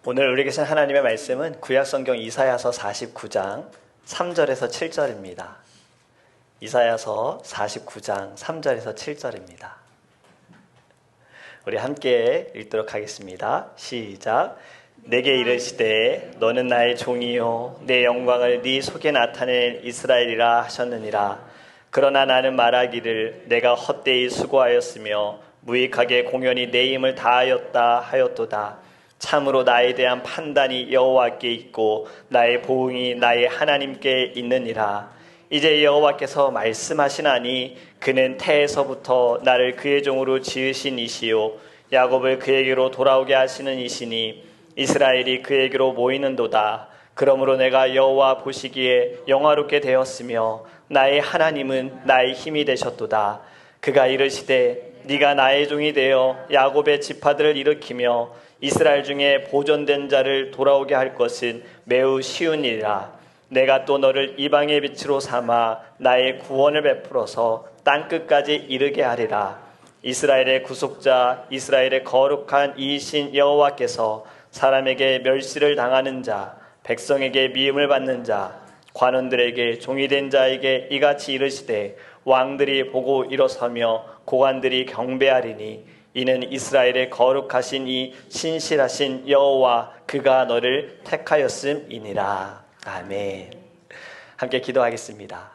오늘 우리에게 주신 하나님의 말씀은 구약성경 이사야서 49장 3절에서 7절입니다. 이사야서 49장 3절에서 7절입니다. 우리 함께 읽도록 하겠습니다. 시작. 내게 이르시되 너는 나의 종이요 내 영광을 네 속에 나타낼 이스라엘이라 하셨느니라. 그러나 나는 말하기를 내가 헛되이 수고하였으며 무익하게 공연히 내 힘을 다하였다 하였도다. 참으로 나에 대한 판단이 여호와께 있고 나의 보응이 나의 하나님께 있느니라. 이제 여호와께서 말씀하시나니 그는 태에서부터 나를 그의 종으로 지으신 이시요 야곱을 그에게로 돌아오게 하시는 이시니 이스라엘이 그에게로 모이는도다. 그러므로 내가 여호와 보시기에 영화롭게 되었으며 나의 하나님은 나의 힘이 되셨도다. 그가 이르시되 네가 나의 종이 되어 야곱의 지파들을 일으키며 이스라엘 중에 보존된 자를 돌아오게 할 것은 매우 쉬운 일이라. 내가 또 너를 이방의 빛으로 삼아 나의 구원을 베풀어서 땅끝까지 이르게 하리라. 이스라엘의 구속자 이스라엘의 거룩한 이이신 여호와께서 사람에게 멸시를 당하는 자 백성에게 미움을 받는 자 관원들에게 종이 된 자에게 이같이 이르시되 왕들이 보고 일어서며 고관들이 경배하리니 이는 이스라엘의 거룩하신 이 신실하신 여호와 그가 너를 택하였음이니라. 아멘. 함께 기도하겠습니다.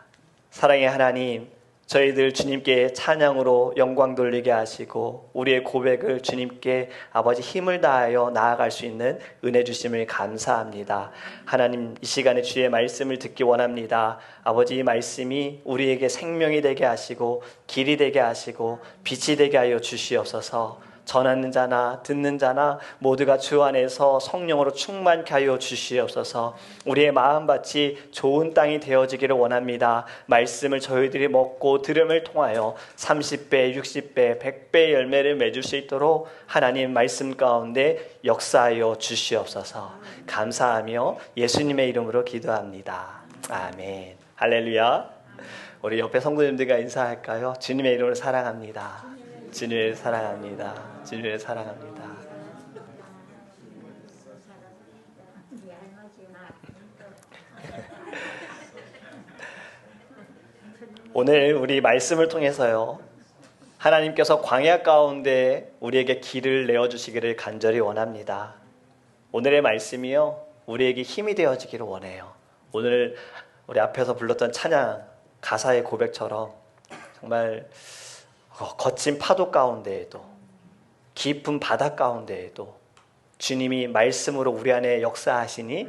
사랑의 하나님, 저희들 주님께 찬양으로 영광 돌리게 하시고 우리의 고백을 주님께 아버지 힘을 다하여 나아갈 수 있는 은혜 주심을 감사합니다. 하나님, 이 시간에 주의 말씀을 듣기 원합니다. 아버지, 이 말씀이 우리에게 생명이 되게 하시고 길이 되게 하시고 빛이 되게 하여 주시옵소서. 전하는 자나 듣는 자나 모두가 주 안에서 성령으로 충만케 하여 주시옵소서. 우리의 마음밭이 좋은 땅이 되어지기를 원합니다. 말씀을 저희들이 먹고 들음을 통하여 30배, 60배, 100배의 열매를 맺을 수 있도록 하나님 말씀 가운데 역사하여 주시옵소서. 감사하며 예수님의 이름으로 기도합니다. 아멘. 할렐루야. 우리 옆에 성도님들과 인사할까요? 주님의 이름으로 사랑합니다. 주님을 사랑합니다. 주님을 사랑합니다. 오늘 우리 말씀을 통해서요, 하나님께서 광야 가운데 우리에게 길을 내어주시기를 간절히 원합니다. 오늘의 말씀이요, 우리에게 힘이 되어지기를 원해요. 오늘 우리 앞에서 불렀던 찬양 가사의 고백처럼 정말 거친 파도 가운데에도 깊은 바다 가운데에도 주님이 말씀으로 우리 안에 역사하시니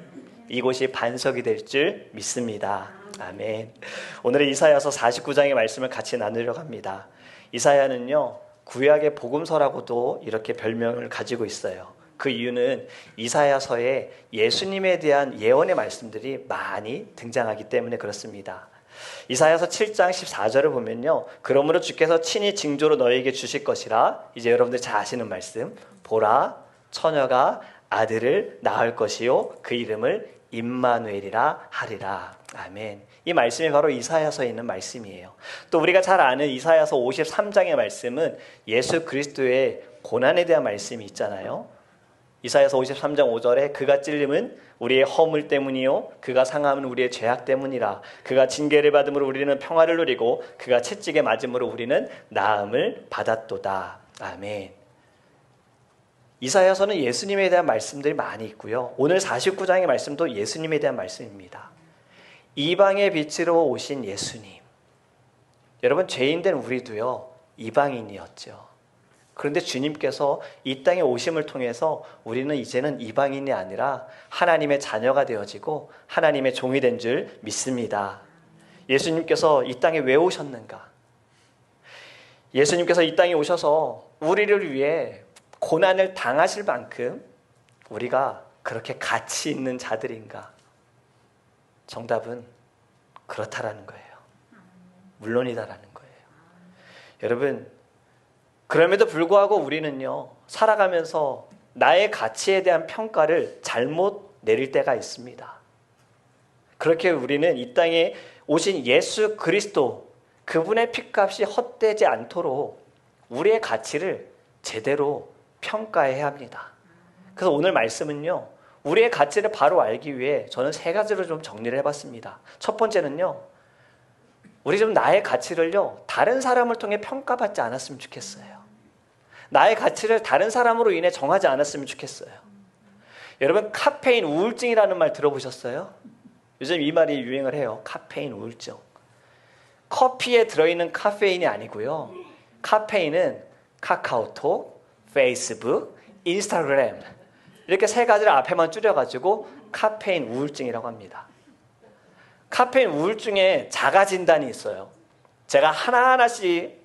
이곳이 반석이 될 줄 믿습니다. 아멘. 오늘은 이사야서 49장의 말씀을 같이 나누려고 합니다. 이사야는요, 구약의 복음서라고도 이렇게 별명을 가지고 있어요. 그 이유는 이사야서에 예수님에 대한 예언의 말씀들이 많이 등장하기 때문에 그렇습니다. 이사야서 7장 14절을 보면요, 그러므로 주께서 친히 징조로 너희에게 주실 것이라. 이제 여러분들 잘 아시는 말씀. 보라, 처녀가 아들을 낳을 것이요 그 이름을 임마누엘이라 하리라. 아멘. 이 말씀이 바로 이사야서에 있는 말씀이에요. 또 우리가 잘 아는 이사야서 53장의 말씀은 예수 그리스도의 고난에 대한 말씀이 있잖아요. 이사야서 53장 5절에 그가 찔림은 우리의 허물 때문이요 그가 상함은 우리의 죄악 때문이라. 그가 징계를 받음으로 우리는 평화를 누리고 그가 채찍에 맞음으로 우리는 나음을 받았도다. 아멘. 이사야서는 예수님에 대한 말씀들이 많이 있고요, 오늘 49장의 말씀도 예수님에 대한 말씀입니다. 이방의 빛으로 오신 예수님. 여러분, 죄인된 우리도요 이방인이었죠. 그런데 주님께서 이 땅에 오심을 통해서 우리는 이제는 이방인이 아니라 하나님의 자녀가 되어지고 하나님의 종이 된 줄 믿습니다. 예수님께서 이 땅에 왜 오셨는가? 예수님께서 이 땅에 오셔서 우리를 위해 고난을 당하실 만큼 우리가 그렇게 가치 있는 자들인가? 정답은 그렇다라는 거예요. 물론이다라는 거예요. 여러분, 그럼에도 불구하고 우리는요, 살아가면서 나의 가치에 대한 평가를 잘못 내릴 때가 있습니다. 그렇게 우리는 이 땅에 오신 예수 그리스도, 그분의 핏값이 헛되지 않도록 우리의 가치를 제대로 평가해야 합니다. 그래서 오늘 말씀은요, 우리의 가치를 바로 알기 위해 저는 세 가지로 좀 정리를 해봤습니다. 첫 번째는요, 우리 좀 나의 가치를요, 다른 사람을 통해 평가받지 않았으면 좋겠어요. 나의 가치를 다른 사람으로 인해 정하지 않았으면 좋겠어요. 여러분, 카페인 우울증이라는 말 들어보셨어요? 요즘 이 말이 유행을 해요. 카페인 우울증. 커피에 들어있는 카페인이 아니고요. 카페인은 카카오톡, 페이스북, 인스타그램, 이렇게 세 가지를 앞에만 줄여가지고 카페인 우울증이라고 합니다. 카페인 우울증에 자가 진단이 있어요. 제가 하나하나씩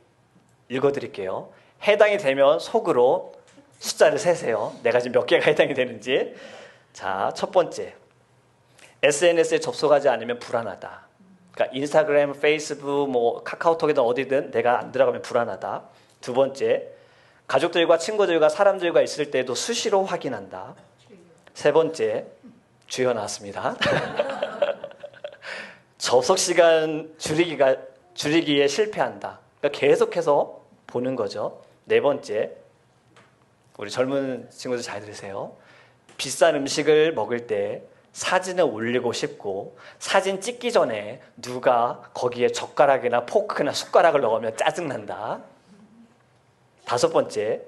읽어드릴게요. 해당이 되면 속으로 숫자를 세세요. 내가 지금 몇 개가 해당이 되는지. 자, 첫 번째, SNS에 접속하지 않으면 불안하다. 그러니까 인스타그램, 페이스북, 뭐 카카오톡이든 어디든 내가 안 들어가면 불안하다. 두 번째, 가족들과 친구들과 사람들과 있을 때도 수시로 확인한다. 세 번째, 주여 나왔습니다. 접속 시간 줄이기에 실패한다. 그러니까 계속해서 보는 거죠. 네 번째, 우리 젊은 친구들 잘 들으세요. 비싼 음식을 먹을 때 사진을 올리고 싶고 사진 찍기 전에 누가 거기에 젓가락이나 포크나 숟가락을 넣으면 짜증난다. 다섯 번째,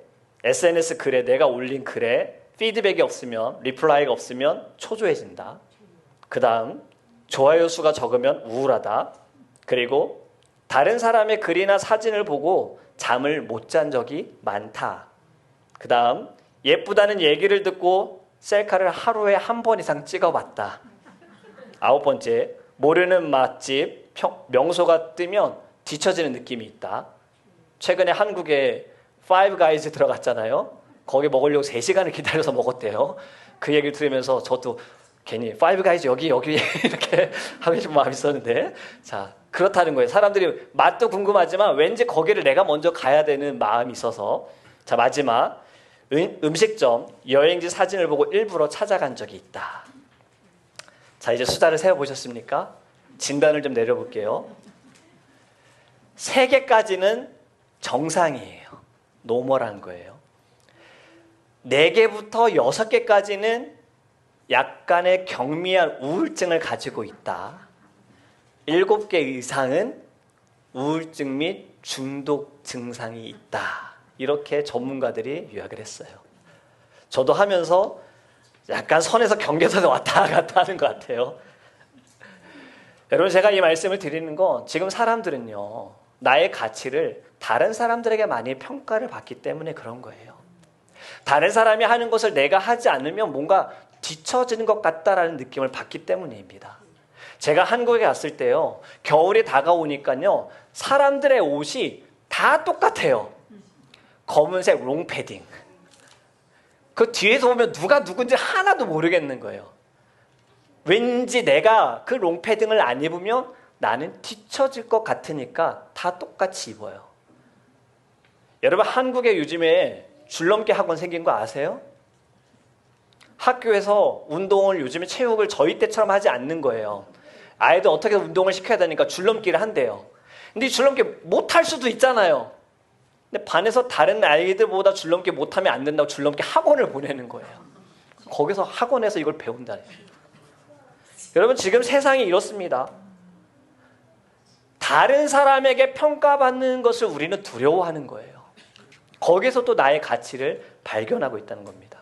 SNS 글에 내가 올린 글에 피드백이 없으면, 리플라이가 없으면 초조해진다. 그 다음, 좋아요 수가 적으면 우울하다. 그리고 다른 사람의 글이나 사진을 보고 잠을 못 잔 적이 많다. 그 다음, 예쁘다는 얘기를 듣고 셀카를 하루에 한 번 이상 찍어봤다. 아홉 번째, 모르는 맛집, 명소가 뜨면 뒤처지는 느낌이 있다. 최근에 한국에 파이브 가이즈 들어갔잖아요. 거기 먹으려고 3시간을 기다려서 먹었대요. 그 얘기를 들으면서 저도 괜히 파이브 가이즈 여기 이렇게 하고 싶은 마음이 있었는데, 자, 그렇다는 거예요. 사람들이 맛도 궁금하지만 왠지 거기를 내가 먼저 가야 되는 마음이 있어서. 자, 마지막, 음식점, 여행지 사진을 보고 일부러 찾아간 적이 있다. 자, 이제 숫자를 세어보셨습니까? 진단을 좀 내려볼게요. 3개까지는 정상이에요. 노멀한 거예요. 4개부터 6개까지는 약간의 경미한 우울증을 가지고 있다. 7개 이상은 우울증 및 중독 증상이 있다. 이렇게 전문가들이 요약을 했어요. 저도 하면서 약간 선에서 경계선에 왔다 갔다 하는 것 같아요. 여러분, 제가 이 말씀을 드리는 건 지금 사람들은요, 나의 가치를 다른 사람들에게 많이 평가를 받기 때문에 그런 거예요. 다른 사람이 하는 것을 내가 하지 않으면 뭔가 뒤처지는 것 같다라는 느낌을 받기 때문입니다. 제가 한국에 갔을 때요, 겨울이 다가오니까요, 사람들의 옷이 다 똑같아요. 검은색 롱패딩. 그 뒤에서 보면 누가 누군지 하나도 모르겠는 거예요. 왠지 내가 그 롱패딩을 안 입으면 나는 뒤처질 것 같으니까 다 똑같이 입어요. 여러분, 한국에 요즘에 줄넘기 학원 생긴 거 아세요? 학교에서 운동을 요즘에 체육을 저희 때처럼 하지 않는 거예요. 아이들 어떻게 운동을 시켜야 되니까 줄넘기를 한대요. 근데 이 줄넘기 못할 수도 있잖아요. 근데 반에서 다른 아이들보다 줄넘기 못하면 안 된다고 줄넘기 학원을 보내는 거예요. 거기서 학원에서 이걸 배운다는 거예요. 여러분, 지금 세상이 이렇습니다. 다른 사람에게 평가받는 것을 우리는 두려워하는 거예요. 거기서 또 나의 가치를 발견하고 있다는 겁니다.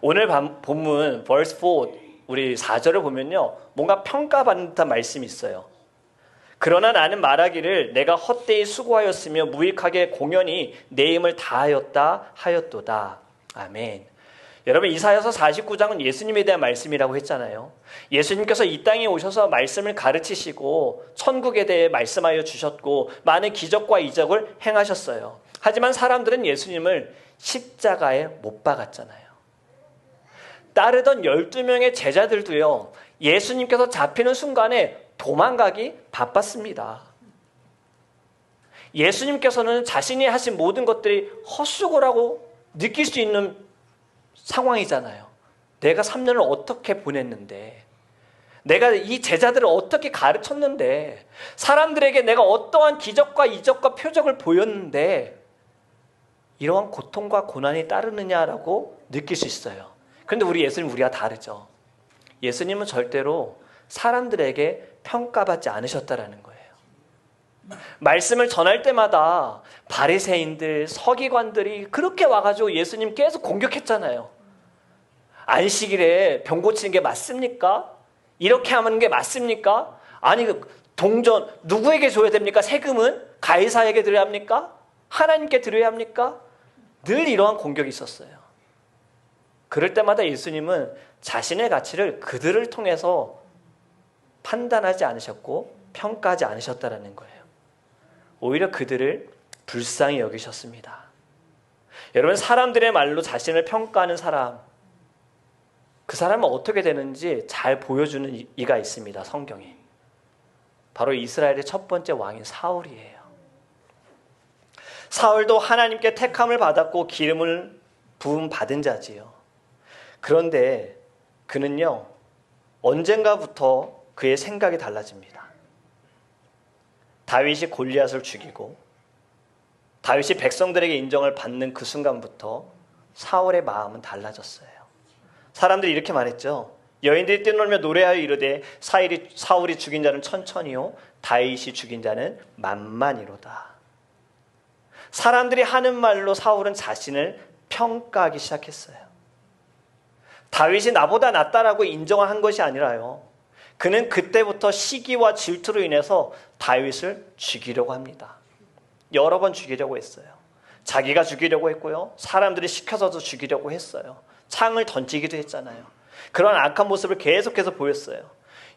오늘 본문 verse 4, 우리 4절을 보면요, 뭔가 평가받는 듯한 말씀이 있어요. 그러나 나는 말하기를 내가 헛되이 수고하였으며 무익하게 공연히 내 힘을 다하였다 하였도다. 아멘. 여러분, 이사야서 49장은 예수님에 대한 말씀이라고 했잖아요. 예수님께서 이 땅에 오셔서 말씀을 가르치시고 천국에 대해 말씀하여 주셨고 많은 기적과 이적을 행하셨어요. 하지만 사람들은 예수님을 십자가에 못 박았잖아요. 따르던 12명의 제자들도요, 예수님께서 잡히는 순간에 도망가기 바빴습니다. 예수님께서는 자신이 하신 모든 것들이 헛수고라고 느낄 수 있는 상황이잖아요. 내가 3년을 어떻게 보냈는데, 내가 이 제자들을 어떻게 가르쳤는데, 사람들에게 내가 어떠한 기적과 이적과 표적을 보였는데 이러한 고통과 고난이 따르느냐라고 느낄 수 있어요. 그런데 우리 예수님 우리와 다르죠. 예수님은 절대로 사람들에게 평가받지 않으셨다라는 거예요. 말씀을 전할 때마다 바리새인들, 서기관들이 그렇게 와가지고 예수님 계속 공격했잖아요. 안식일에 병 고치는 게 맞습니까? 이렇게 하는 게 맞습니까? 아니 동전 누구에게 줘야 됩니까? 세금은 가이사에게 드려야 합니까? 하나님께 드려야 합니까? 늘 이러한 공격이 있었어요. 그럴 때마다 예수님은 자신의 가치를 그들을 통해서 판단하지 않으셨고 평가하지 않으셨다라는 거예요. 오히려 그들을 불쌍히 여기셨습니다. 여러분, 사람들의 말로 자신을 평가하는 사람, 그 사람은 어떻게 되는지 잘 보여주는 이가 있습니다. 성경에. 바로 이스라엘의 첫 번째 왕인 사울이에요. 사울도 하나님께 택함을 받았고 기름을 부음 받은 자지요. 그런데 그는요, 언젠가부터 그의 생각이 달라집니다. 다윗이 골리앗을 죽이고 다윗이 백성들에게 인정을 받는 그 순간부터 사울의 마음은 달라졌어요. 사람들이 이렇게 말했죠. 여인들이 뛰놀며 노래하여 이르되 사울이 죽인 자는 천천히요 다윗이 죽인 자는 만만이로다. 사람들이 하는 말로 사울은 자신을 평가하기 시작했어요. 다윗이 나보다 낫다라고 인정한 것이 아니라요, 그는 그때부터 시기와 질투로 인해서 다윗을 죽이려고 합니다. 여러 번 죽이려고 했어요. 자기가 죽이려고 했고요, 사람들이 시켜서도 죽이려고 했어요. 창을 던지기도 했잖아요. 그런 악한 모습을 계속해서 보였어요.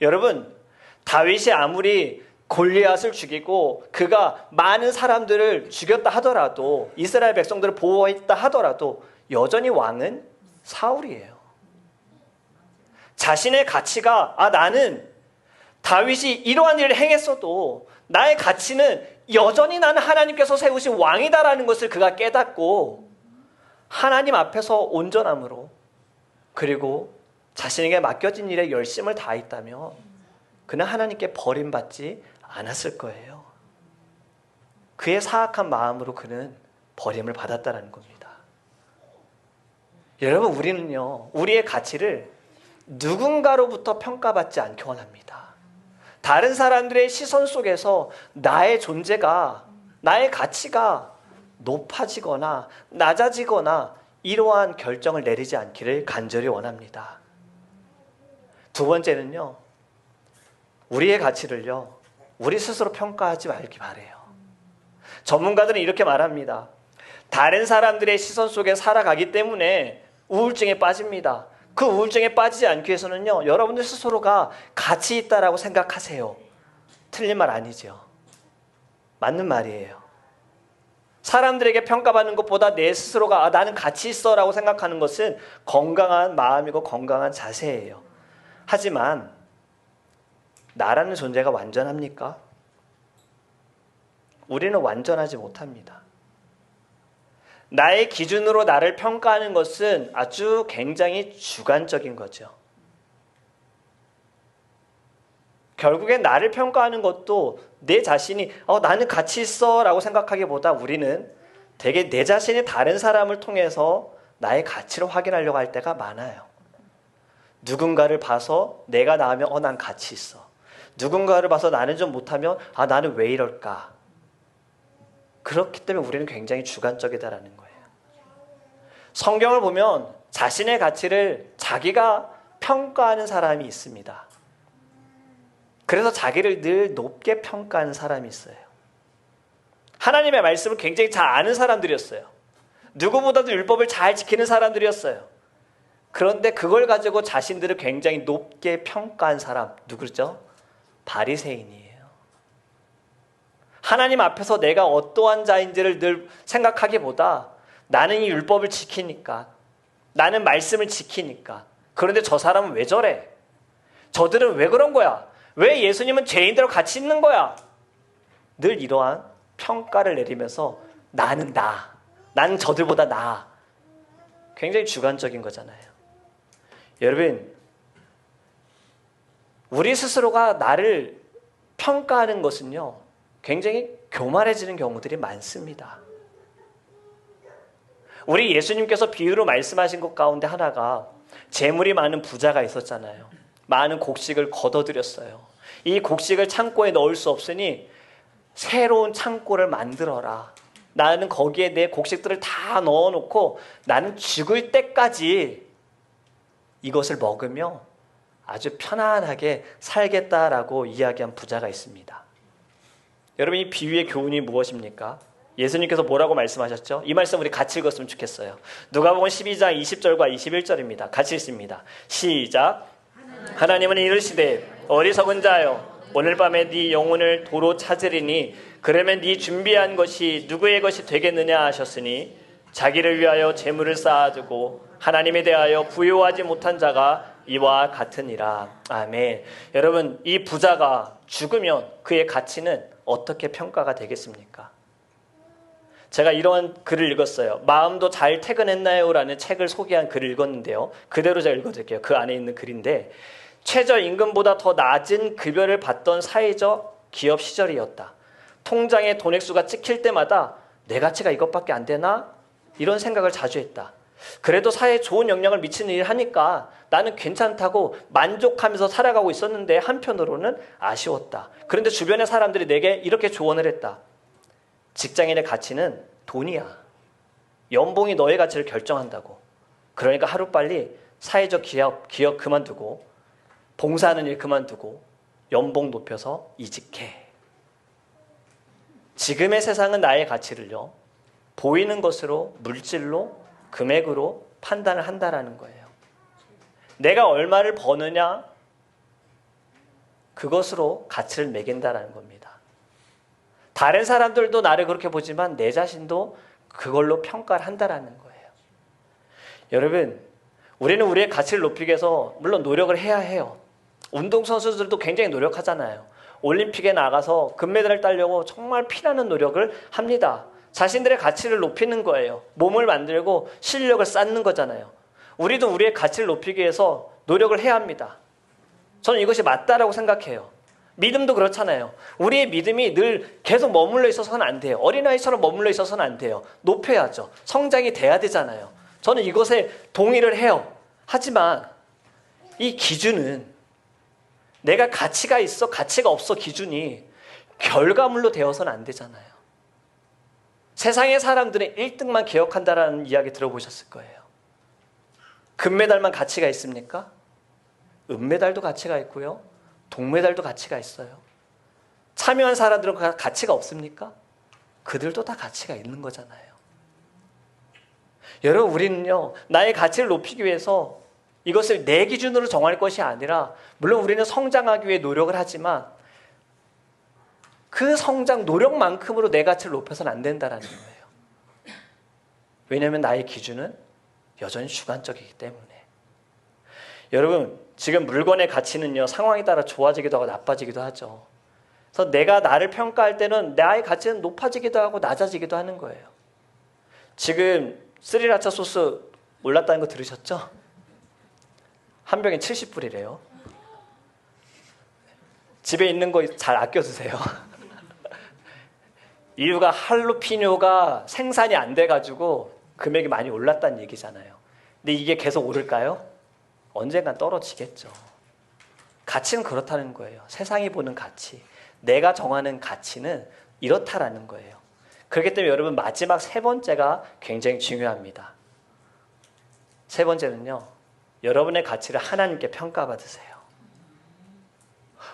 여러분, 다윗이 아무리 골리앗을 죽이고 그가 많은 사람들을 죽였다 하더라도, 이스라엘 백성들을 보호했다 하더라도 여전히 왕은 사울이에요. 자신의 가치가 나는 다윗이 이러한 일을 행했어도 나의 가치는 여전히 나는 하나님께서 세우신 왕이다라는 것을 그가 깨닫고 하나님 앞에서 온전함으로, 그리고 자신에게 맡겨진 일에 열심을 다했다면 그는 하나님께 버림받지 않았을 거예요. 그의 사악한 마음으로 그는 버림을 받았다는 겁니다. 여러분, 우리는요, 우리의 가치를 누군가로부터 평가받지 않기 원합니다. 다른 사람들의 시선 속에서 나의 존재가, 나의 가치가 높아지거나 낮아지거나 이러한 결정을 내리지 않기를 간절히 원합니다. 두 번째는요, 우리의 가치를요, 우리 스스로 평가하지 말기 바래요. 전문가들은 이렇게 말합니다. 다른 사람들의 시선 속에 살아가기 때문에 우울증에 빠집니다. 그 우울증에 빠지지 않기 위해서는요, 여러분들 스스로가 가치 있다라고 생각하세요. 틀린 말 아니죠. 맞는 말이에요. 사람들에게 평가받는 것보다 내 스스로가 나는 가치 있어 라고 생각하는 것은 건강한 마음이고 건강한 자세예요. 하지만 나라는 존재가 완전합니까? 우리는 완전하지 못합니다. 나의 기준으로 나를 평가하는 것은 아주 굉장히 주관적인 거죠. 결국엔 나를 평가하는 것도 내 자신이 나는 가치 있어 라고 생각하기보다 우리는 되게 내 자신이 다른 사람을 통해서 나의 가치를 확인하려고 할 때가 많아요. 누군가를 봐서 내가 나으면 난 가치 있어. 누군가를 봐서 나는 좀 못하면 나는 왜 이럴까. 그렇기 때문에 우리는 굉장히 주관적이다라는 거예요. 성경을 보면 자신의 가치를 자기가 평가하는 사람이 있습니다. 그래서 자기를 늘 높게 평가하는 사람이 있어요. 하나님의 말씀을 굉장히 잘 아는 사람들이었어요. 누구보다도 율법을 잘 지키는 사람들이었어요. 그런데 그걸 가지고 자신들을 굉장히 높게 평가한 사람, 누구죠? 바리새인이에요. 하나님 앞에서 내가 어떠한 자인지를 늘 생각하기보다 나는 이 율법을 지키니까, 나는 말씀을 지키니까, 그런데 저 사람은 왜 저래? 저들은 왜 그런 거야? 왜 예수님은 죄인들하고 같이 있는 거야? 늘 이러한 평가를 내리면서 나는 저들보다 나아. 굉장히 주관적인 거잖아요. 여러분, 우리 스스로가 나를 평가하는 것은요, 굉장히 교만해지는 경우들이 많습니다. 우리 예수님께서 비유로 말씀하신 것 가운데 하나가 재물이 많은 부자가 있었잖아요. 많은 곡식을 걷어들였어요. 이 곡식을 창고에 넣을 수 없으니 새로운 창고를 만들어라. 나는 거기에 내 곡식들을 다 넣어놓고 나는 죽을 때까지 이것을 먹으며 아주 편안하게 살겠다라고 이야기한 부자가 있습니다. 여러분, 이 비유의 교훈이 무엇입니까? 예수님께서 뭐라고 말씀하셨죠? 이 말씀 우리 같이 읽었으면 좋겠어요. 누가복음 12장 20절과 21절입니다. 같이 읽습니다. 시작. 하나님은 이르시되 어리석은 자여 오늘 밤에 네 영혼을 도로 찾으리니 그러면 네 준비한 것이 누구의 것이 되겠느냐 하셨으니 자기를 위하여 재물을 쌓아두고 하나님에 대하여 부요하지 못한 자가 이와 같으니라. 아멘. 여러분, 이 부자가 죽으면 그의 가치는 어떻게 평가가 되겠습니까? 제가 이런 글을 읽었어요. 마음도 잘 퇴근했나요? 라는 책을 소개한 글을 읽었는데요. 그대로 제가 읽어드릴게요. 그 안에 있는 글인데, 최저임금보다 더 낮은 급여를 받던 사회적 기업 시절이었다. 통장에 돈 액수가 찍힐 때마다 내 가치가 이것밖에 안 되나? 이런 생각을 자주 했다. 그래도 사회에 좋은 영향을 미치는 일을 하니까 나는 괜찮다고 만족하면서 살아가고 있었는데 한편으로는 아쉬웠다. 그런데 주변의 사람들이 내게 이렇게 조언을 했다. 직장인의 가치는 돈이야. 연봉이 너의 가치를 결정한다고. 그러니까 하루빨리 사회적 기업 그만두고 봉사하는 일 그만두고 연봉 높여서 이직해. 지금의 세상은 나의 가치를요, 보이는 것으로, 물질로, 금액으로 판단을 한다라는 거예요. 내가 얼마를 버느냐, 그것으로 가치를 매긴다라는 겁니다. 다른 사람들도 나를 그렇게 보지만 내 자신도 그걸로 평가를 한다라는 거예요. 여러분, 우리는 우리의 가치를 높이기 위해서 물론 노력을 해야 해요. 운동선수들도 굉장히 노력하잖아요. 올림픽에 나가서 금메달을 따려고 정말 피나는 노력을 합니다. 자신들의 가치를 높이는 거예요. 몸을 만들고 실력을 쌓는 거잖아요. 우리도 우리의 가치를 높이기 위해서 노력을 해야 합니다. 저는 이것이 맞다라고 생각해요. 믿음도 그렇잖아요. 우리의 믿음이 늘 계속 머물러 있어서는 안 돼요. 어린아이처럼 머물러 있어서는 안 돼요. 높여야죠. 성장이 돼야 되잖아요. 저는 이것에 동의를 해요. 하지만 이 기준은 내가 가치가 있어, 가치가 없어 기준이 결과물로 되어서는 안 되잖아요. 세상의 사람들은 1등만 기억한다라는 이야기 들어보셨을 거예요. 금메달만 가치가 있습니까? 은메달도 가치가 있고요. 동메달도 가치가 있어요. 참여한 사람들은 가치가 없습니까? 그들도 다 가치가 있는 거잖아요. 여러분, 우리는요, 나의 가치를 높이기 위해서 이것을 내 기준으로 정할 것이 아니라, 물론 우리는 성장하기 위해 노력을 하지만 그 성장 노력만큼으로 내 가치를 높여서는 안 된다는 거예요. 왜냐하면 나의 기준은 여전히 주관적이기 때문에. 여러분, 지금 물건의 가치는요, 상황에 따라 좋아지기도 하고 나빠지기도 하죠. 그래서 내가 나를 평가할 때는 나의 가치는 높아지기도 하고 낮아지기도 하는 거예요. 지금 스리라차 소스 올랐다는 거 들으셨죠? 한 병에 70불이래요. 집에 있는 거 잘 아껴두세요. 이유가 할로피뇨가 생산이 안 돼가지고 금액이 많이 올랐다는 얘기잖아요. 근데 이게 계속 오를까요? 언젠간 떨어지겠죠. 가치는 그렇다는 거예요. 세상이 보는 가치, 내가 정하는 가치는 이렇다라는 거예요. 그렇기 때문에 여러분, 마지막 세 번째가 굉장히 중요합니다. 세 번째는요, 여러분의 가치를 하나님께 평가받으세요.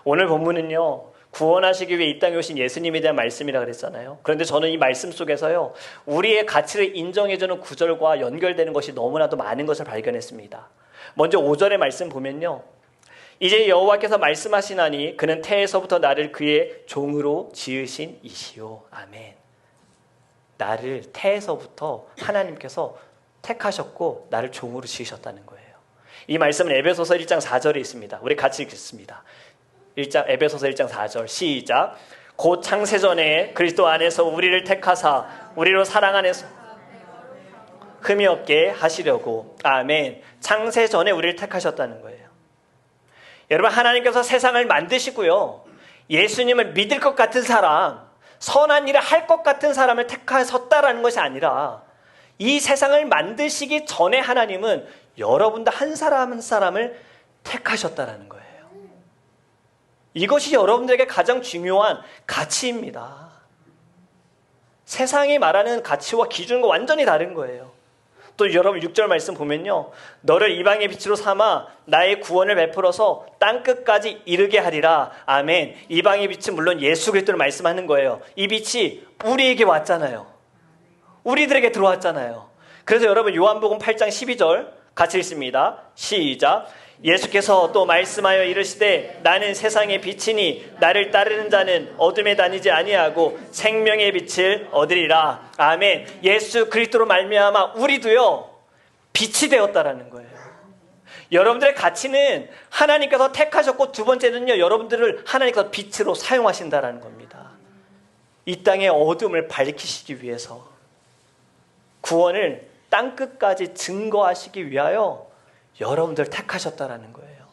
오늘 본문은요, 구원하시기 위해 이 땅에 오신 예수님에 대한 말씀이라 그랬잖아요. 그런데 저는 이 말씀 속에서요, 우리의 가치를 인정해주는 구절과 연결되는 것이 너무나도 많은 것을 발견했습니다. 먼저 5절의 말씀 보면요, 이제 여호와께서 말씀하시나니 그는 태에서부터 나를 그의 종으로 지으신 이시오. 아멘. 나를 태에서부터 하나님께서 택하셨고 나를 종으로 지으셨다는 거예요. 이 말씀은 에베소서 1장 4절에 있습니다. 우리 같이 읽겠습니다. 에베소서 1장 4절 시작. 곧 창세전에 그리스도 안에서 우리를 택하사 우리로 사랑 안에서 흠이 없게 하시려고. 아멘. 창세전에 우리를 택하셨다는 거예요. 여러분, 하나님께서 세상을 만드시고요, 예수님을 믿을 것 같은 사람, 선한 일을 할 것 같은 사람을 택하셨다라는 것이 아니라 이 세상을 만드시기 전에 하나님은 여러분들 한 사람 한 사람을 택하셨다라는 거예요. 이것이 여러분들에게 가장 중요한 가치입니다. 세상이 말하는 가치와 기준과 완전히 다른 거예요. 또 여러분 6절 말씀 보면요, 너를 이방의 빛으로 삼아 나의 구원을 베풀어서 땅끝까지 이르게 하리라. 아멘. 이방의 빛은 물론 예수 그리스도를 말씀하는 거예요. 이 빛이 우리에게 왔잖아요. 우리들에게 들어왔잖아요. 그래서 여러분 요한복음 8장 12절 같이 읽습니다. 시작. 예수께서 또 말씀하여 이르시되 나는 세상의 빛이니 나를 따르는 자는 어둠에 다니지 아니하고 생명의 빛을 얻으리라. 아멘. 예수 그리스도로 말미암아 우리도요 빛이 되었다라는 거예요. 여러분들의 가치는 하나님께서 택하셨고, 두 번째는요, 여러분들을 하나님께서 빛으로 사용하신다라는 겁니다. 이 땅의 어둠을 밝히시기 위해서, 구원을 땅끝까지 증거하시기 위하여 여러분들 택하셨다라는 거예요.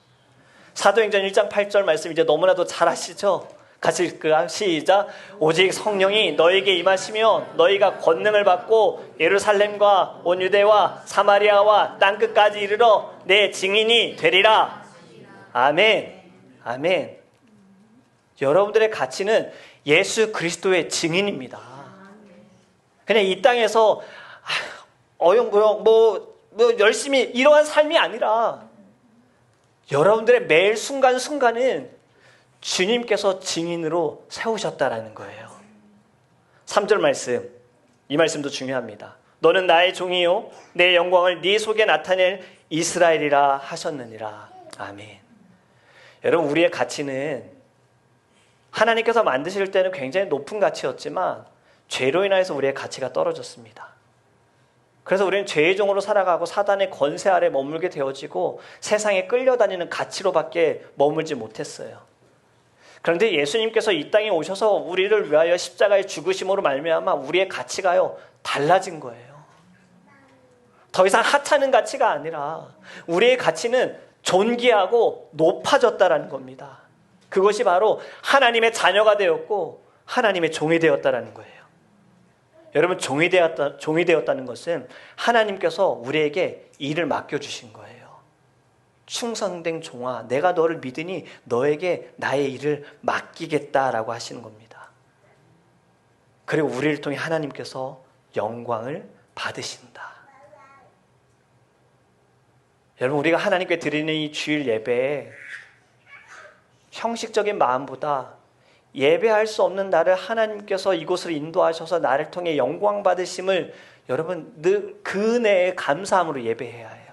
사도행전 1장 8절 말씀 이제 너무나도 잘 아시죠? 같이 읽을까요? 시작. 오직 성령이 너에게 임하시면 너희가 권능을 받고 예루살렘과 온 유대와 사마리아와 땅끝까지 이르러 내 증인이 되리라. 아멘. 아멘. 여러분들의 가치는 예수 그리스도의 증인입니다. 그냥 이 땅에서 어영부영 열심히 이러한 삶이 아니라 여러분들의 매일 순간순간은 주님께서 증인으로 세우셨다라는 거예요. 3절 말씀, 이 말씀도 중요합니다. 너는 나의 종이요 내 영광을 네 속에 나타낼 이스라엘이라 하셨느니라. 아멘. 여러분, 우리의 가치는 하나님께서 만드실 때는 굉장히 높은 가치였지만 죄로 인해서 우리의 가치가 떨어졌습니다. 그래서 우리는 죄의 종으로 살아가고 사단의 권세 아래 머물게 되어지고 세상에 끌려다니는 가치로밖에 머물지 못했어요. 그런데 예수님께서 이 땅에 오셔서 우리를 위하여 십자가에 죽으심으로 말미암아 우리의 가치가요 달라진 거예요. 더 이상 하찮은 가치가 아니라 우리의 가치는 존귀하고 높아졌다라는 겁니다. 그것이 바로 하나님의 자녀가 되었고 하나님의 종이 되었다라는 거예요. 여러분, 종이 되었다는 것은 하나님께서 우리에게 일을 맡겨주신 거예요. 충성된 종아, 내가 너를 믿으니 너에게 나의 일을 맡기겠다라고 하시는 겁니다. 그리고 우리를 통해 하나님께서 영광을 받으신다. 여러분, 우리가 하나님께 드리는 이 주일 예배에 형식적인 마음보다 예배할 수 없는 나를 하나님께서 이곳으로 인도하셔서 나를 통해 영광 받으심을 여러분 늘 그 은혜에 감사함으로 예배해야 해요.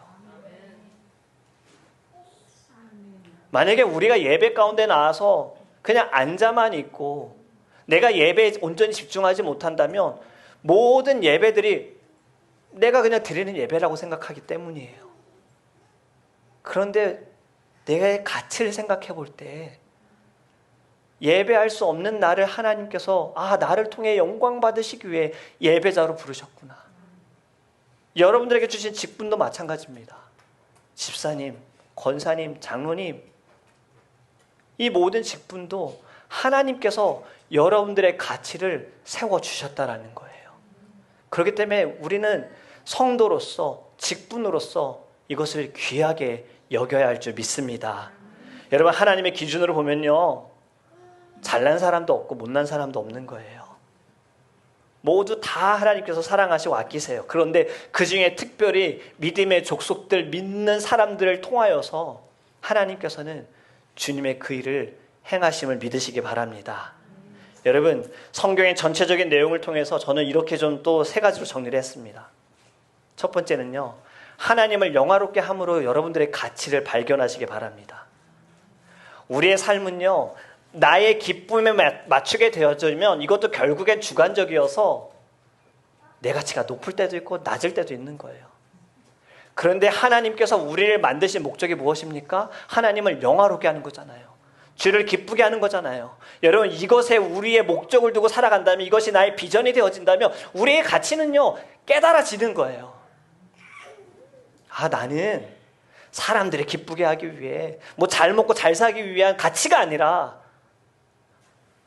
만약에 우리가 예배 가운데 나와서 그냥 앉아만 있고 내가 예배에 온전히 집중하지 못한다면 모든 예배들이 내가 그냥 드리는 예배라고 생각하기 때문이에요. 그런데 내가 가치를 생각해 볼 때 예배할 수 없는 나를 하나님께서 나를 통해 영광 받으시기 위해 예배자로 부르셨구나. 여러분들에게 주신 직분도 마찬가지입니다. 집사님, 권사님, 장로님, 이 모든 직분도 하나님께서 여러분들의 가치를 세워주셨다라는 거예요. 그렇기 때문에 우리는 성도로서, 직분으로서 이것을 귀하게 여겨야 할 줄 믿습니다. 여러분, 하나님의 기준으로 보면요, 잘난 사람도 없고 못난 사람도 없는 거예요. 모두 다 하나님께서 사랑하시고 아끼세요. 그런데 그 중에 특별히 믿음의 족속들, 믿는 사람들을 통하여서 하나님께서는 주님의 그 일을 행하심을 믿으시기 바랍니다. 여러분, 성경의 전체적인 내용을 통해서 저는 이렇게 좀 또 세 가지로 정리를 했습니다. 첫 번째는요, 하나님을 영화롭게 함으로 여러분들의 가치를 발견하시기 바랍니다. 우리의 삶은요, 나의 기쁨에 맞추게 되어지면 이것도 결국엔 주관적이어서 내 가치가 높을 때도 있고 낮을 때도 있는 거예요. 그런데 하나님께서 우리를 만드신 목적이 무엇입니까? 하나님을 영화롭게 하는 거잖아요. 주를 기쁘게 하는 거잖아요. 여러분, 이것에 우리의 목적을 두고 살아간다면, 이것이 나의 비전이 되어진다면 우리의 가치는요 깨달아지는 거예요. 나는 사람들을 기쁘게 하기 위해 잘 먹고 잘 살기 위한 가치가 아니라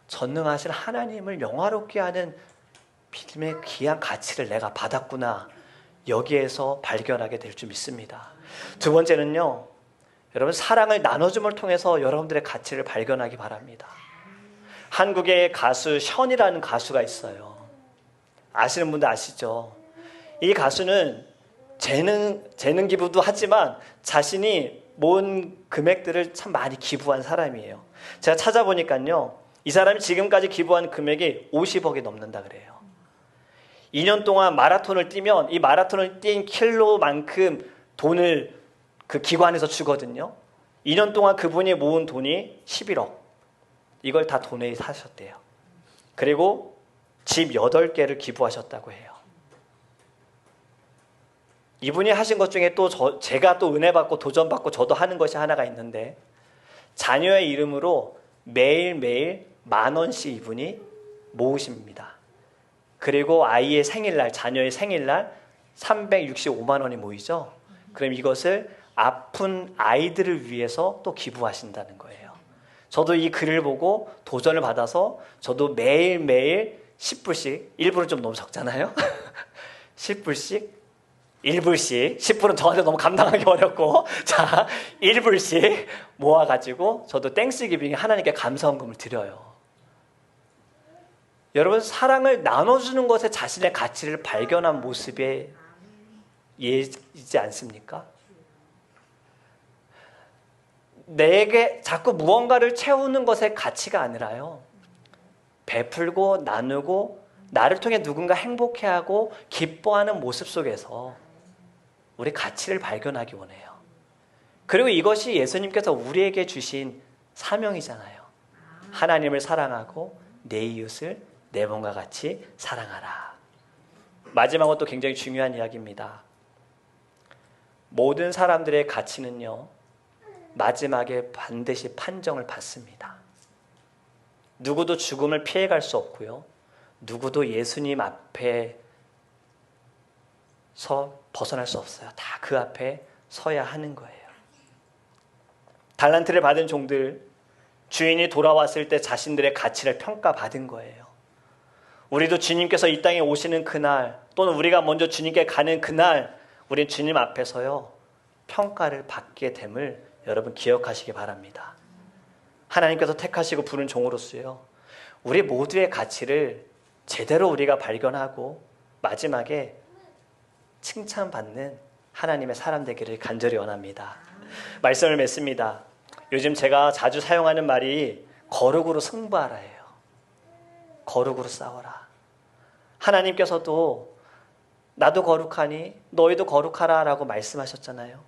전능하신 하나님을 영화롭게 하는 믿음의 귀한 가치를 내가 받았구나. 여기에서 발견하게 될 줄 믿습니다. 두 번째는요, 여러분 사랑을 나눠줌을 통해서 여러분들의 가치를 발견하기 바랍니다. 한국의 가수 션이라는 가수가 있어요. 아시는 분들 아시죠? 이 가수는 재능 기부도 하지만 자신이 모은 금액들을 참 많이 기부한 사람이에요. 제가 찾아보니까요, 이 사람이 지금까지 기부한 금액이 50억이 넘는다 그래요. 2년 동안 마라톤을 뛰면 이 마라톤을 뛴 킬로만큼 돈을 그 기관에서 주거든요. 2년 동안 그분이 모은 돈이 11억. 이걸 다 돈에 사셨대요. 그리고 집 8개를 기부하셨다고 해요. 이분이 하신 것 중에 또 제가 또 은혜 받고 도전 받고 저도 하는 것이 하나가 있는데, 자녀의 이름으로 매일매일 10,000원씩 이분이 모으십니다. 그리고 아이의 생일날, 자녀의 생일날 365만 원이 모이죠. 그럼 이것을 아픈 아이들을 위해서 또 기부하신다는 거예요. 저도 이 글을 보고 도전을 받아서 저도 매일매일 10불씩, 1불은 좀 너무 적잖아요. 10불씩, 1불씩, 10불은 저한테 너무 감당하기 어렵고, 자, 1불씩 모아가지고 저도 땡스기빙에 하나님께 감사헌금을 드려요. 여러분, 사랑을 나눠주는 것에 자신의 가치를 발견한 모습에 예이지 않습니까? 내게 자꾸 무언가를 채우는 것의 가치가 아니라요, 베풀고 나누고 나를 통해 누군가 행복해하고 기뻐하는 모습 속에서 우리 가치를 발견하기 원해요. 그리고 이것이 예수님께서 우리에게 주신 사명이잖아요. 하나님을 사랑하고 내 이웃을 내 몸과 같이 사랑하라. 마지막으로 또 굉장히 중요한 이야기입니다. 모든 사람들의 가치는요, 마지막에 반드시 판정을 받습니다. 누구도 죽음을 피해갈 수 없고요, 누구도 예수님 앞에서 벗어날 수 없어요. 다 그 앞에 서야 하는 거예요. 달란트를 받은 종들, 주인이 돌아왔을 때 자신들의 가치를 평가받은 거예요. 우리도 주님께서 이 땅에 오시는 그날, 또는 우리가 먼저 주님께 가는 그날, 우린 주님 앞에서요, 평가를 받게 됨을 여러분 기억하시기 바랍니다. 하나님께서 택하시고 부른 종으로서요, 우리 모두의 가치를 제대로 우리가 발견하고 마지막에 칭찬받는 하나님의 사람 되기를 간절히 원합니다. 말씀을 맺습니다. 요즘 제가 자주 사용하는 말이 거룩으로 승부하라예요. 거룩으로 싸워라. 하나님께서도 나도 거룩하니 너희도 거룩하라 라고 말씀하셨잖아요.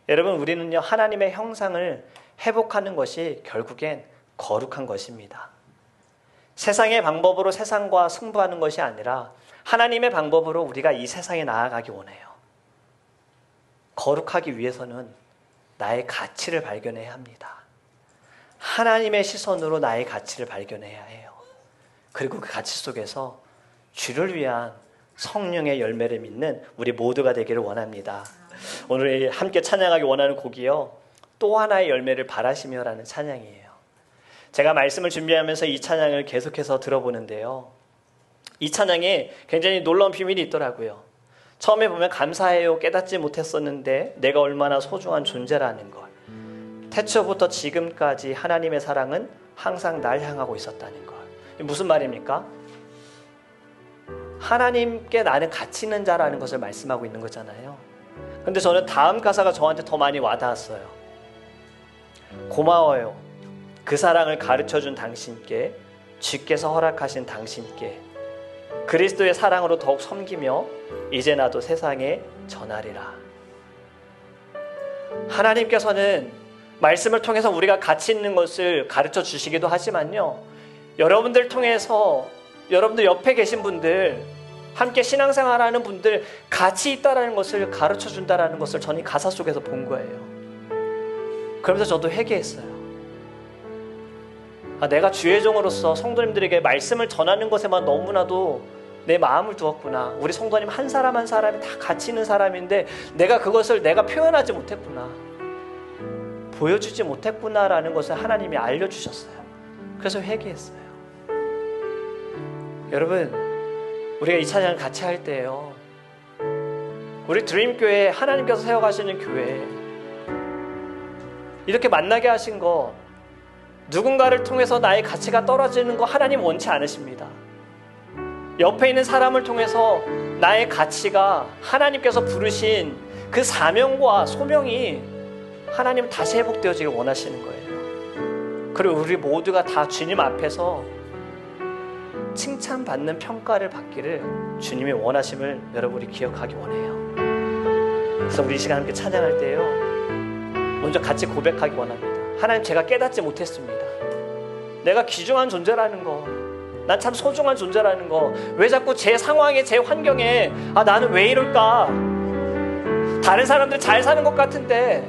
여러분, 우리는요, 하나님의 형상을 회복하는 것이 결국엔 거룩한 것입니다. 세상의 방법으로 세상과 승부하는 것이 아니라 하나님의 방법으로 우리가 이 세상에 나아가기 원해요. 거룩하기 위해서는 나의 가치를 발견해야 합니다. 하나님의 시선으로 나의 가치를 발견해야 해요. 그리고 그 가치 속에서 주를 위한 성령의 열매를 맺는 우리 모두가 되기를 원합니다. 오늘 함께 찬양하기 원하는 곡이요, 또 하나의 열매를 바라시며라는 찬양이에요. 제가 말씀을 준비하면서 이 찬양을 계속해서 들어보는데요, 이 찬양에 굉장히 놀라운 비밀이 있더라고요. 처음에 보면 감사해요, 깨닫지 못했었는데 내가 얼마나 소중한 존재라는 것, 태초부터 지금까지 하나님의 사랑은 항상 날 향하고 있었다는 것. 무슨 말입니까? 하나님께 나는 가치 있는 자라는 것을 말씀하고 있는 거잖아요. 근데 저는 다음 가사가 저한테 더 많이 와닿았어요. 고마워요, 그 사랑을 가르쳐준 당신께, 주께서 허락하신 당신께, 그리스도의 사랑으로 더욱 섬기며 이제 나도 세상에 전하리라. 하나님께서는 말씀을 통해서 우리가 가치 있는 것을 가르쳐 주시기도 하지만요, 여러분들 통해서 여러분들 옆에 계신 분들, 함께 신앙생활하는 분들 가치 있다라는 것을 가르쳐 준다라는 것을 저는 이 가사 속에서 본 거예요. 그러면서 저도 회개했어요. 내가 주의 종으로서 성도님들에게 말씀을 전하는 것에만 너무나도 내 마음을 두었구나. 우리 성도님 한 사람 한 사람이 다 가치 있는 사람인데 내가 그것을 내가 표현하지 못했구나, 보여주지 못했구나라는 것을 하나님이 알려주셨어요. 그래서 회개했어요. 여러분, 우리가 이 찬양을 같이 할 때요, 우리 드림교회 하나님께서 세워가시는 교회 이렇게 만나게 하신 거, 누군가를 통해서 나의 가치가 떨어지는 거 하나님 원치 않으십니다. 옆에 있는 사람을 통해서 나의 가치가 하나님께서 부르신 그 사명과 소명이 하나님 다시 회복되어지길 원하시는 거예요. 그리고 우리 모두가 다 주님 앞에서 칭찬받는 평가를 받기를 주님이 원하심을 여러분이 기억하기 원해요. 그래서 우리 이 시간 함께 찬양할 때요, 먼저 같이 고백하기 원합니다. 하나님, 제가 깨닫지 못했습니다. 내가 귀중한 존재라는 거, 난 참 소중한 존재라는 거, 왜 자꾸 제 상황에, 제 환경에 나는 왜 이럴까? 다른 사람들 잘 사는 것 같은데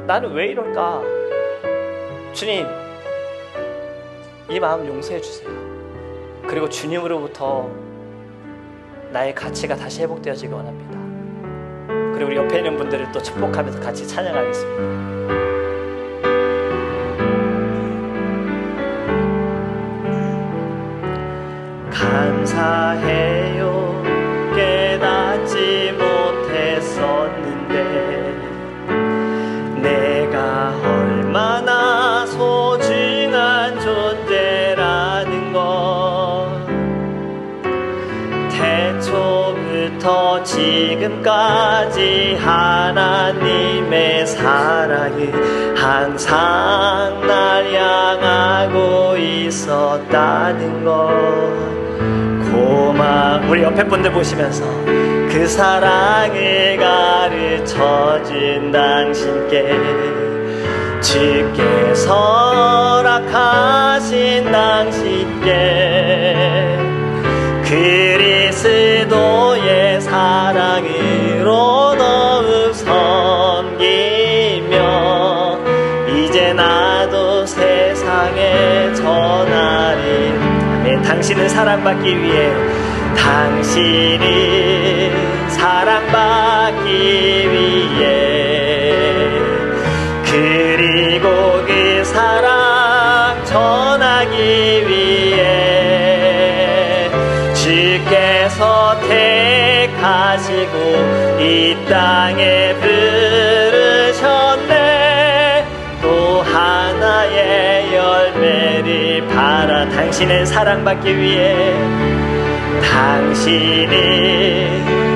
나는 왜 이럴까? 주님, 이 마음 용서해 주세요. 그리고 주님으로부터 나의 가치가 다시 회복되어지기 원합니다. 그리고 우리 옆에 있는 분들을 또 축복하면서 같이 찬양하겠습니다. 감사해요. 깨닫지 못했었는데 내가 얼마나 소중한 존재라는 것, 태초부터 지금까지 하나님의 사랑이 항상 날 향하고 있었다는 것, 우리 옆에 분들 보시면서 그 사랑을 가르쳐준 당신께, 주께서 허락하신 당신께 그리스도의 사랑으로 더욱 섬기며 이제 나도 세상에 전하리. 아멘. 당신은 사랑받기 위해, 당신이 사랑받기 위해, 그리고 그 사랑 전하기 위해 주께서 택하시고 이 땅에 부르셨네. 또 하나의 열매를 팔아. 당신은 사랑받기 위해, 당신이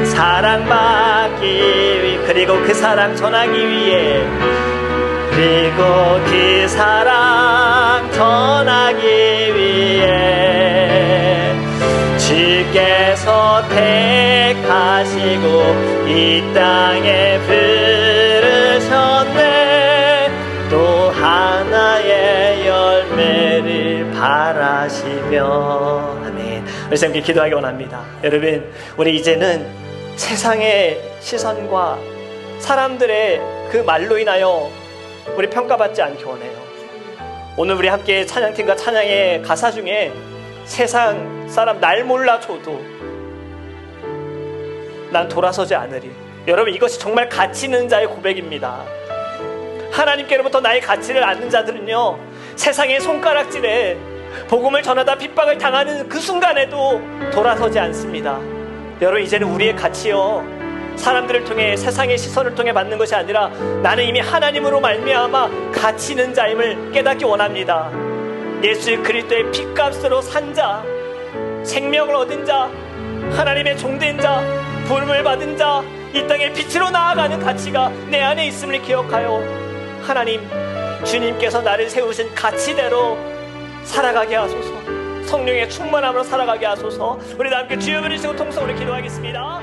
사랑받기 위해, 그리고 그 사랑 전하기 위해, 그리고 그 사랑 전하기 위해 주께서 택하시고 이 땅에 부르셨네. 또 하나의 열매를 바라시며. 아멘. 우리 함께 기도하기 원합니다. 여러분, 우리 이제는 세상의 시선과 사람들의 그 말로 인하여 우리 평가받지 않기 원해요. 오늘 우리 함께 찬양팀과 찬양의 가사 중에 세상 사람 날 몰라줘도 난 돌아서지 않으리. 여러분, 이것이 정말 가치 있는 자의 고백입니다. 하나님께로부터 나의 가치를 아는 자들은요, 세상의 손가락질에 복음을 전하다 핍박을 당하는 그 순간에도 돌아서지 않습니다. 여러분, 이제는 우리의 가치요, 사람들을 통해, 세상의 시선을 통해 받는 것이 아니라 나는 이미 하나님으로 말미암아 가치 있는 자임을 깨닫기 원합니다. 예수 그리스도의 피값으로 산 자, 생명을 얻은 자, 하나님의 종된 자, 부름을 받은 자, 이 땅에 빛으로 나아가는 가치가 내 안에 있음을 기억하여 하나님, 주님께서 나를 세우신 가치대로 살아가게 하소서. 성령의 충만함으로 살아가게 하소서. 우리 다 함께 주여 부르시고 통성으로 기도하겠습니다.